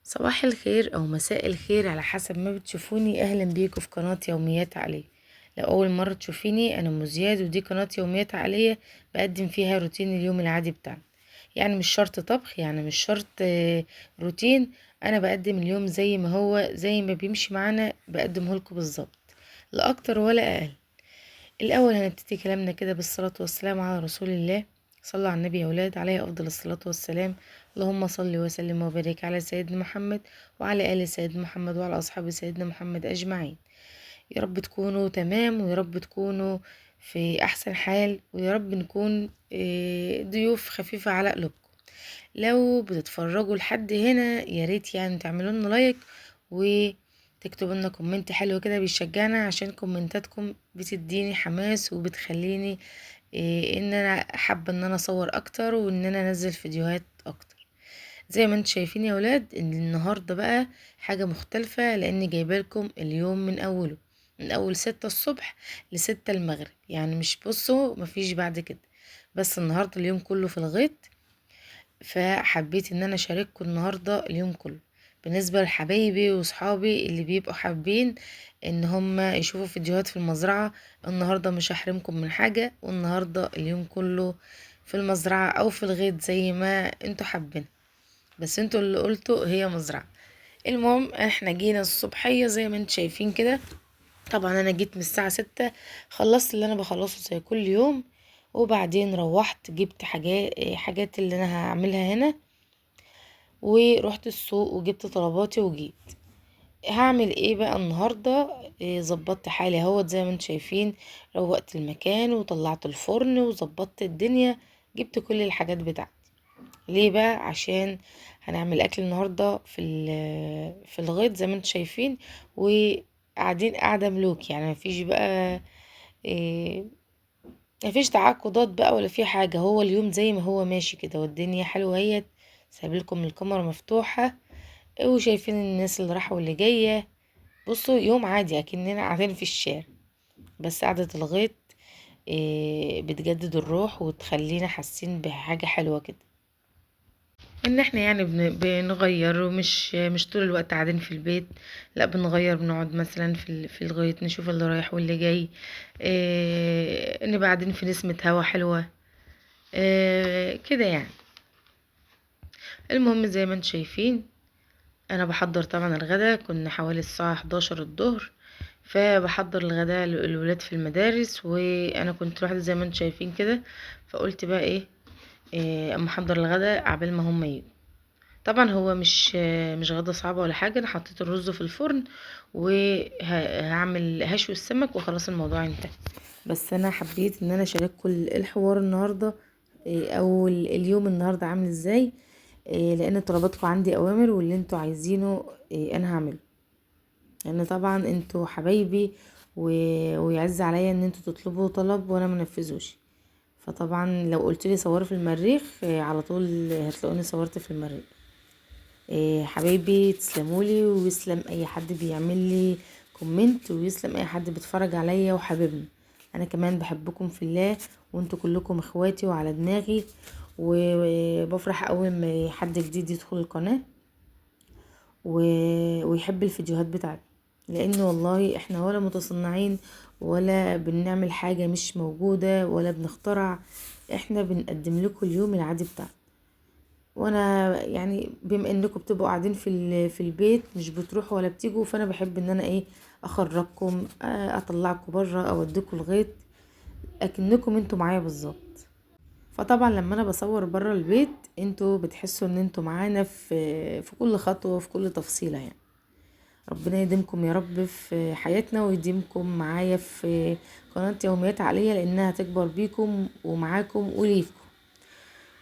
صباح الخير او مساء الخير على حسب ما بتشوفوني. اهلا بيكم في قناة يوميات عقلية. لو اول مرة تشوفيني انا مزياد، ودي قناة يوميات عقلية بقدم فيها روتين اليوم العادي بتاعنا. يعني مش شرط طبخ، يعني مش شرط روتين. انا بقدم اليوم زي ما هو، زي ما بيمشي معانا بقدمه لكم بالظبط، لا اكتر ولا اقل. الأول هنبتدي كلامنا كده بالصلاة والسلام على رسول الله. صلوا على النبي يا أولاد، عليه أفضل الصلاة والسلام. اللهم صل وسلم وبارك على سيدنا محمد وعلى آل سيدنا محمد وعلى أصحاب سيدنا محمد أجمعين. يا رب تكونوا تمام، ويا رب تكونوا في أحسن حال، ويا رب نكون ضيوف خفيفة على قلوبكم. لو بتتفرجوا لحد هنا يا ريت يعني تعملوا لنا لايك وتكتبوا لنا كومنت حلو كده بيشجعنا، عشان كومنتاتكم بتديني حماس وبتخليني ان انا حابه ان انا اصور اكتر وان انا انزل فيديوهات اكتر. زي ما انتم شايفين يا ولاد ان النهارده بقى حاجه مختلفه، لاني جايبه لكم اليوم من اوله، من اول 6 الصبح ل6 المغرب. يعني مش بصوا مفيش بعد كده، بس النهارده اليوم كله في الغيط. فحبيت ان انا اشارككم النهارده اليوم كله. بالنسبه لحبايبي وصحابي اللي بيبقوا حابين ان هم يشوفوا فيديوهات في المزرعه، النهارده مش هحرمكم من حاجه، والنهارده اليوم كله في المزرعه او في الغيط زي ما انتوا حابين، بس انتوا اللي قلتوا هي مزرعه. المهم احنا جينا الصبحيه زي ما انتوا شايفين كده. طبعا انا جيت من الساعه 6، خلصت اللي انا بخلصه زي كل يوم، وبعدين روحت جبت حاجات اللي انا هعملها هنا، ورحت السوق وجبت طلباتي وجيت. هعمل ايه بقى النهارده؟ ظبطت حالي اهوت زي ما انتم شايفين، روقت المكان وطلعت الفرن وظبطت الدنيا، جبت كل الحاجات بتاعتي. ليه بقى؟ عشان هنعمل اكل النهارده في الغيط زي ما انتم شايفين، وقاعدين قاعده ملوك. يعني مفيش بقى إيه، مفيش تعقدات بقى ولا في حاجه، هو اليوم زي ما هو ماشي كده والدنيا حلوه اهيت. سايبلكم الكاميرا مفتوحه وشايفين الناس اللي راحة واللي جاية. بصوا يوم عادي اكننا قاعدين في الشارع، بس قعدة الغيط بتجدد الروح وتخلينا حاسين بحاجة حلوة كده، ان احنا يعني بنغير، ومش طول الوقت قاعدين في البيت. لا بنغير، بنقعد مثلا في الغيط نشوف اللي رايح واللي جاي. نبقى قاعدين في نسمة هوا حلوة كده يعني. المهم زي ما انتم شايفين انا بحضر طبعا الغدا، كنا حوالي الساعة 11 الظهر، فبحضر الغداء للولاد في المدارس، وانا كنت لوحدي زي ما انتم شايفين كده. فقلت بقى اما احضر الغداء عبال ما هم يجوا. طبعا هو مش غدا صعبة ولا حاجة، انا حطيت الرز في الفرن وهعمل هشوي السمك وخلاص الموضوع انتهى. بس انا حبيت ان انا اشارككم الحوار النهارده، او اليوم النهارده عامل ازاي. لان طلباتكم عندي اوامر، واللي انتوا عايزينه انا هعمله، لان طبعا انتوا حبايبي ويعز عليا ان انتوا تطلبوا طلب وانا منفذوش. فطبعا لو قلت لي صوري في المريخ على طول هتلاقوني صورت في المريخ. حبايبي تسلمولي، ويسلم اي حد بيعمل لي كومنت، ويسلم اي حد بيتفرج عليا وحبيبني. انا كمان بحبكم في الله، وانتوا كلكم اخواتي وعلى دماغي، وبفرح قوي لما حد جديد يدخل القناة ويحب الفيديوهات بتاعتي، لان والله احنا ولا متصنعين ولا بنعمل حاجة مش موجودة ولا بنخترع، احنا بنقدم لكم اليوم العادي بتاعنا. وانا يعني بما انكم بتبقوا قاعدين في البيت مش بتروحوا ولا بتيجوا، فانا بحب ان انا اخرجكم، اطلعكم بره، اوديكم الغيط اكنكم انتوا معايا بالظبط. فطبعا لما انا بصور بره البيت انتوا بتحسوا ان انتوا معانا في كل خطوه وفي كل تفصيله يعني. ربنا يديمكم يا رب في حياتنا، ويديمكم معايا في قناه يوميات عقليه، لانها تكبر بيكم ومعاكم وليكم.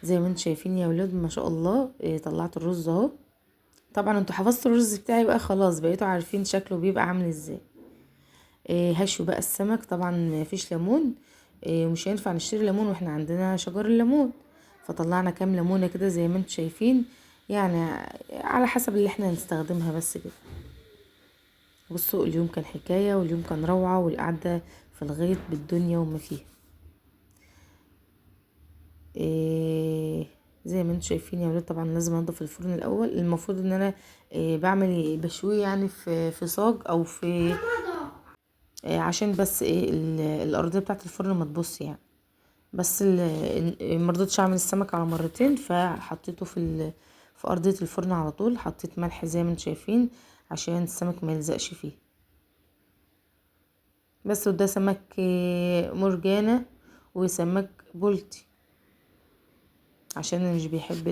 زي ما انتم شايفين يا ولاد ما شاء الله، طلعت الرز اهو. طبعا انتوا حفظتوا الرز بتاعي بقى خلاص، بقيتوا عارفين شكله بيبقى عامل ازاي. هشوا بقى السمك، طبعا مفيش ليمون، مش هينفع نشتري ليمون واحنا عندنا شجر الليمون. فطلعنا كام ليمونه كده زي ما انتم شايفين، يعني على حسب اللي احنا هنستخدمها بس كده. بصوا اليوم كان حكايه، واليوم كان روعه، والقعده في الغيط بالدنيا وما فيها. زي ما انتم شايفين يا ولاد. طبعا لازم انضف الفرن الاول. المفروض ان انا بعمل بشويه يعني في صاج او في عشان بس ايه الارضيه بتاعه الفرن ما تبص يعني. بس مرضتش اعمل السمك على مرتين، فحطيته في ارضيه الفرن على طول. حطيت ملح زي ما انتم شايفين عشان السمك ما يلزقش فيه. بس وده سمك مرجانة وسمك بولتي، عشان اللي مش بيحب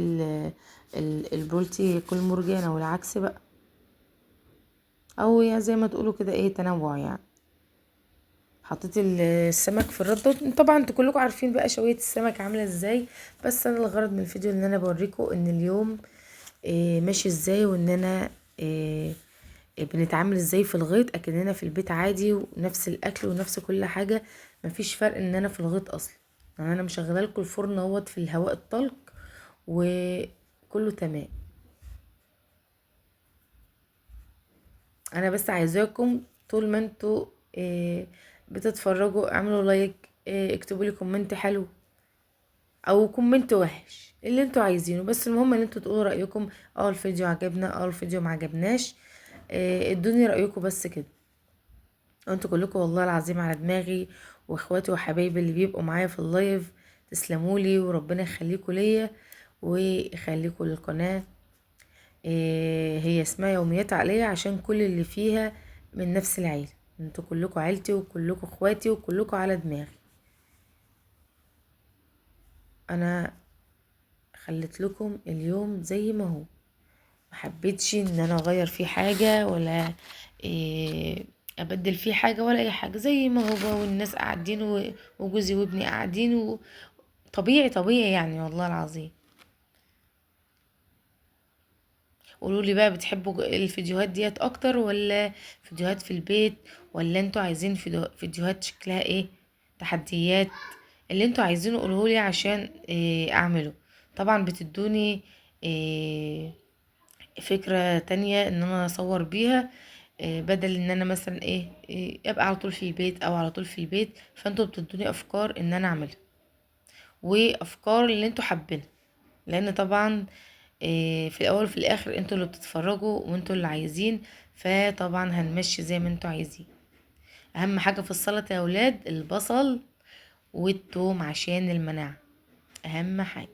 البولتي ياكل مرجانة والعكس بقى، او يعني زي ما تقولوا كده ايه تنوع يعني. حطيت السمك في الرده. طبعا انتوا كلكم عارفين بقى شويه السمك عامله ازاي، بس انا الغرض من الفيديو ان انا بوريكم ان اليوم ماشي ازاي، وان انا بنتعامل ازاي في الغيط اكننا في البيت عادي، ونفس الاكل ونفس كل حاجه. مفيش فرق ان انا في الغيط اصلا. يعني انا مشغله لكم الفرن اهوت في الهواء الطلق وكله تمام. انا بس عايزاكم طول ما انتوا بتتفرجوا اعملوا لايك، اكتبوا لي كومنت حلو او كومنت وحش اللي انتوا عايزينه، بس المهم ان انتوا تقولوا رايكم. الفيديو عجبنا، الفيديو ما عجبناش، ادوني رايكم بس كده. انتوا كلكم والله العظيم على دماغي، واخواتي وحبايبي اللي بيبقوا معايا في اللايف. تسلمولي وربنا يخليكوا ليا ويخليكوا للقناه. هي اسمها يوميات عقلية عشان كل اللي فيها من نفس العيلة. انتوا كلكم عيلتي وكلكم اخواتي وكلكم على دماغي. انا خليت لكم اليوم زي ما هو، محبتش ان انا اغير فيه حاجة ولا ابدل فيه حاجة ولا اي حاجة. زي ما هو بقى، والناس قاعدين وجوزي وابني قاعدين طبيعي طبيعي يعني والله العظيم. قولوا لي بقى بتحبوا الفيديوهات ديت اكتر ولا فيديوهات في البيت، ولا انتوا عايزين فيديوهات شكلها ايه، تحديات؟ اللي انتوا عايزينه قولوه لي عشان اعمله. طبعا بتدوني إيه فكرة تانية ان انا اصور بيها، بدل ان انا مثلا ابقى على طول في البيت او على طول في البيت. فانتوا بتدوني افكار ان انا اعملها، وافكار اللي انتوا حابينها. لان طبعا في الاول وفي الاخر انتوا اللي بتتفرجوا وانتوا اللي عايزين، فطبعا هنمشي زي ما انتوا عايزين. اهم حاجة في السلطة يا اولاد البصل والثوم عشان المناعة، اهم حاجة.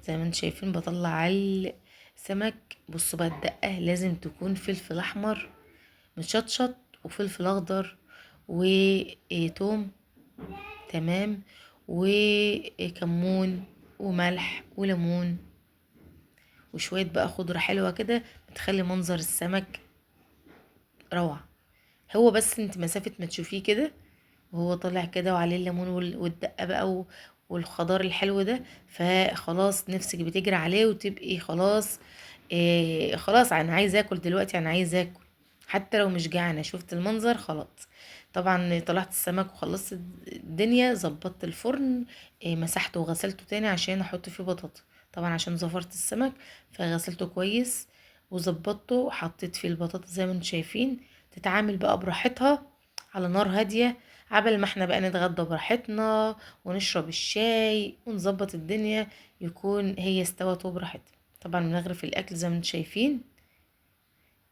زي ما انتوا شايفين بطلع على السمك. بصوا بقى الدقة لازم تكون فلفل احمر مشطشط وفلفل اخضر وتوم، تمام، وكمون وملح وليمون وشوية بقى خضرة حلوة كده بتخلي منظر السمك روعة. هو بس انت مسافة ما تشوفيه كده وهو طالع كده وعليه الليمون والدقة بقى والخضار الحلو ده، فخلاص نفسك بتجري عليه وتبقي خلاص. خلاص انا عايزه اكل دلوقتي، انا عايزه اكل حتى لو مش جعانه. شفت المنظر خلاص. طبعا طلعت السمك وخلصت الدنيا، ظبطت الفرن، مسحته وغسلته تاني عشان احط فيه بطاطا. طبعا عشان زفرت السمك فغسلته كويس وظبطته، حطيت فيه البطاطا زي ما انتم شايفين. تتعامل بقى براحتها على نار هاديه، عبل ما احنا بقى نتغدى براحتنا ونشرب الشاي ونظبط الدنيا، يكون هي استوت وبراحتها. طبعا بنغرف الاكل زي ما انتم شايفين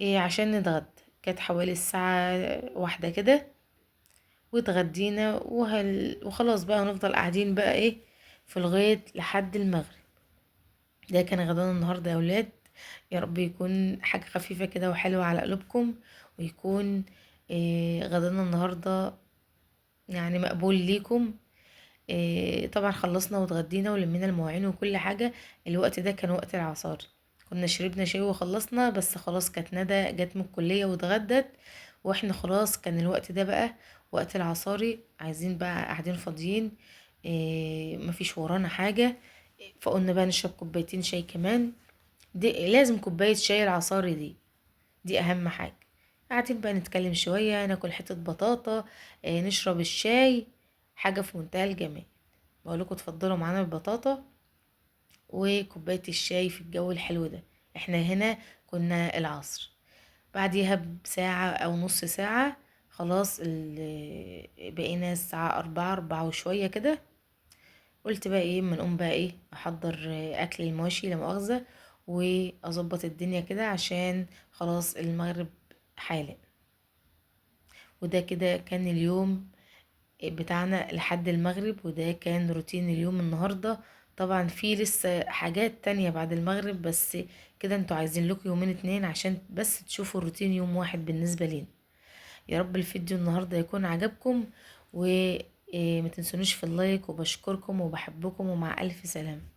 عشان نتغدى. كانت حوالي الساعة 1 كده واتغدينا وخلاص بقى نفضل قاعدين بقى في الغيط لحد المغرب. ده كان غدانا النهاردة يا ولاد. يا رب يكون حاجة خفيفة كده وحلوة على قلوبكم، ويكون غدانا النهاردة يعني مقبول ليكم. طبعا خلصنا واتغدينا ولمينا المواعين وكل حاجة. الوقت ده كان وقت العصار، كنا شربنا شاي وخلصنا. بس خلاص كانت ندى جت من الكلية واتغدت، واحنا خلاص كان الوقت ده بقى وقت العصاري، عايزين بقى قاعدين فاضيين، مفيش ورانا حاجة. فقلنا بقى نشرب كوبايتين شاي كمان. دي لازم كوباية شاي العصاري دي اهم حاجة. قاعدين بقى نتكلم شوية، ناكل حتة بطاطا، نشرب الشاي، حاجة في منتهى الجمال. بقولكوا اتفضلوا معانا البطاطا وكوباية الشاي في الجو الحلو ده. احنا هنا كنا العصر، بعديها بساعة او نص ساعة خلاص بقينا الساعة 4 وشوية كده. قلت بقى ايه اما نقوم بقى ايه احضر اكل المواشي لا مؤاخذة، واظبط الدنيا كده عشان خلاص المغرب حالا. وده كده كان اليوم بتاعنا لحد المغرب، وده كان روتين اليوم النهاردة. طبعا في لسه حاجات تانية بعد المغرب، بس كده انتوا عايزين لكم يومين اتنين عشان بس تشوفوا الروتين يوم واحد بالنسبة لينا. يا رب الفيديو النهاردة يكون عجبكم، وما تنسونيش في اللايك، وبشكركم وبحبكم، ومع ألف سلامة.